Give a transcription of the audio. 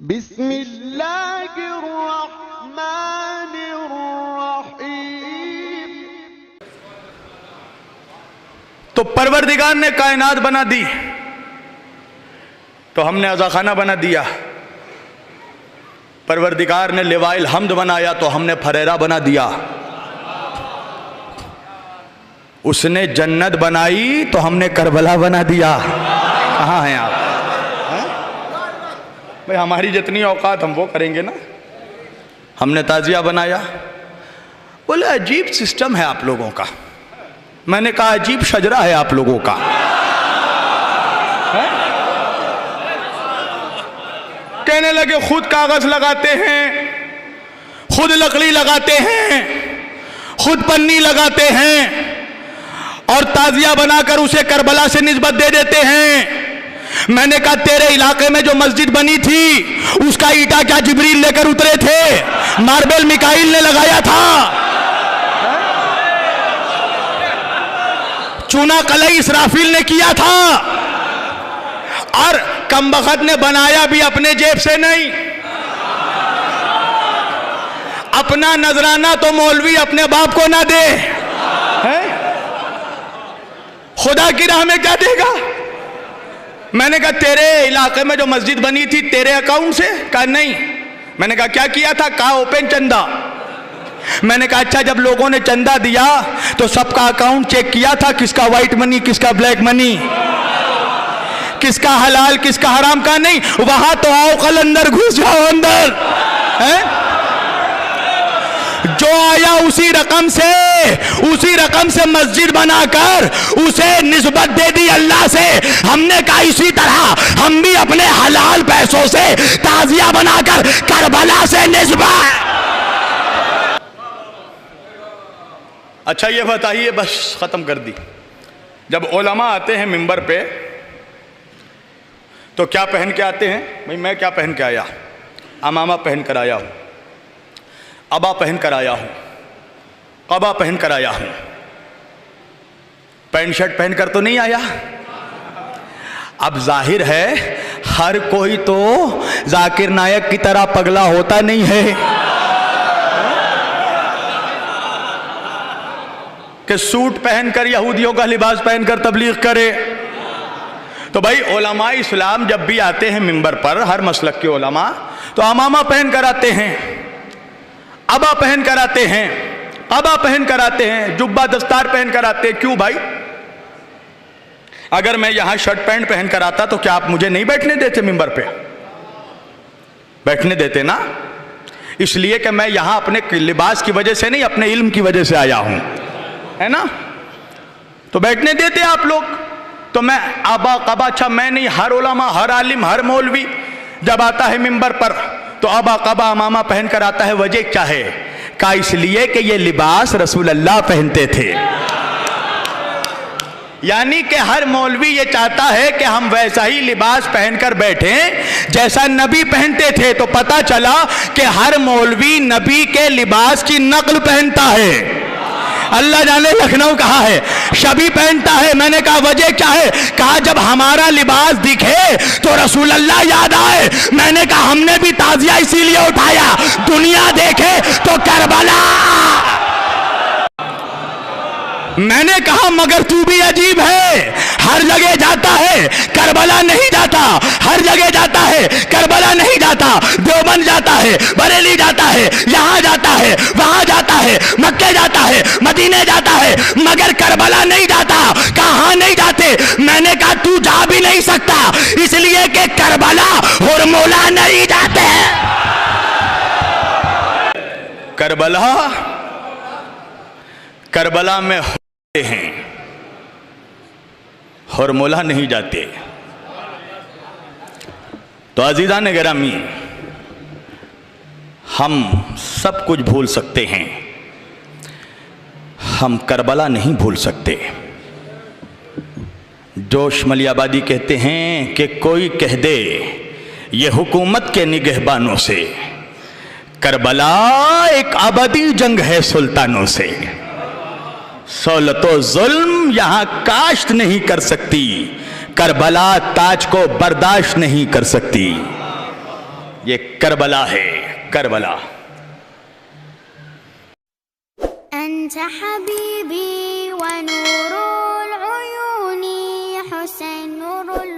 बिस्मिल्लाहिर्रहमानिर्रहीम। तो परवरदिगार ने कायनात बना दी तो हमने अज़ाखाना बना दिया। परवरदिगार ने लिवाइल हम्द बनाया तो हमने फरेरा बना दिया। उसने जन्नत बनाई तो हमने करबला बना दिया। कहाँ हैं आप? भाई हमारी जितनी औकात हम वो करेंगे ना। हमने ताजिया बनाया। बोले अजीब सिस्टम है आप लोगों का। मैंने कहा अजीब शजरा है आप लोगों का। कहने लगे खुद कागज लगाते हैं, खुद लकड़ी लगाते हैं, खुद पन्नी लगाते हैं और ताजिया बनाकर उसे करबला से निस्बत दे देते हैं। मैंने कहा तेरे इलाके में जो मस्जिद बनी थी उसका ईटा क्या जिब्रील लेकर उतरे थे? मार्बल मिकाइल ने लगाया था। चूना कलई इसराफील ने किया था। और कमबख्त ने बनाया भी अपने जेब से नहीं। अपना नजराना तो मौलवी अपने बाप को ना दे, है? खुदा की राह में क्या देगा? मैंने कहा तेरे इलाके में जो मस्जिद बनी थी तेरे अकाउंट से? कहा नहीं। मैंने कहा क्या किया था? कहा ओपन चंदा। मैंने कहा अच्छा जब लोगों ने चंदा दिया तो सबका अकाउंट चेक किया था, किसका व्हाइट मनी किसका ब्लैक मनी, किसका हलाल किसका हराम? का नहीं। वहां तो आओ कल अंदर घुस जाओ अंदर, है? जो आया उसी रकम से मस्जिद बनाकर उसे निस्बत दे दी अल्लाह से। हमने कहा इसी तरह हम भी अपने हलाल पैसों से ताजिया बनाकर करबला से निस्बत। अच्छा ये बताइए, बस खत्म कर दी। जब उलमा आते हैं मिंबर पे तो क्या पहन के आते हैं? भाई मैं क्या पहन के आया? अमामा पहन कर आया हूं, अबा पहन कर आया हूं, कबा पहन कर आया हूं। पैंट शर्ट पहन कर तो नहीं आया। अब जाहिर है हर कोई तो जाकिर नायक की तरह पगला होता नहीं है कि सूट पहनकर यहूदियों का लिबास पहनकर तबलीग करे। तो भाई उलमा इस्लाम जब भी आते हैं मिंबर पर, हर मसलक के उलमा, तो अमामा पहन कर आते हैं, अबा पहन कर आते हैं, अबा पहन कर आते हैं, जुब्बा दस्तार पहन कर आते हैं। क्यों भाई? अगर मैं यहां शर्ट पैंट पहन कर आता तो क्या आप मुझे नहीं बैठने देते मिंबर पे? बैठने देते ना। इसलिए कि मैं यहां अपने लिबास की वजह से नहीं, अपने इल्म की वजह से आया हूं, है ना? तो बैठने देते आप लोग। तो मैं अबा कबा, अच्छा मैं नहीं, हर उलमा, हर आलिम, हर मौलवी जब आता है मिंबर पर तो अबा कबा अमामा पहन कर आता है। वजह क्या है? का इसलिए कि ये लिबास रसूल अल्लाह पहनते थे। यानी कि हर मौलवी ये चाहता है कि हम वैसा ही लिबास पहनकर बैठें जैसा नबी पहनते थे। तो पता चला कि हर मौलवी नबी के लिबास की नकल पहनता है। अल्लाह जाने लखनऊ कहाँ है, शबी पहनता है। मैंने कहा वजह क्या है? कहा जब हमारा लिबास दिखे तो रसूल अल्लाह याद आए। मैंने कहा हमने भी ताजिया इसीलिए उठाया, दुनिया देखे तो करबला। मैंने कहा मगर तू भी अजीब है, हर जगह जाता है करबला नहीं जाता, हर जगह जाता है करबला नहीं जाता, देवबंद जाता है, बरेली जाता है, यहां जाता है, वहां जाता है, मक्के जाता है, मदीने जाता है, मगर करबला नहीं जाता। कहां नहीं जाते? मैंने कहा तू जा भी नहीं सकता, इसलिए कि करबला और मौला नहीं जाते। करबला में होते हैं और मौला नहीं जाते। तो अजीज़ान गिरामी, हम सब कुछ भूल सकते हैं, हम करबला नहीं भूल सकते। जोश मलियाबादी कहते हैं कि कोई कह दे ये हुकूमत के निगहबानों से, करबला एक अबदी जंग है सुल्तानों से। सौलतो जुल्म यहां काश्त नहीं कर सकती, करबला ताज को बर्दाश्त नहीं कर सकती। ये करबला है, करबला। अंत हबीबी व नूरुल उयूनी हुसैन नूरुल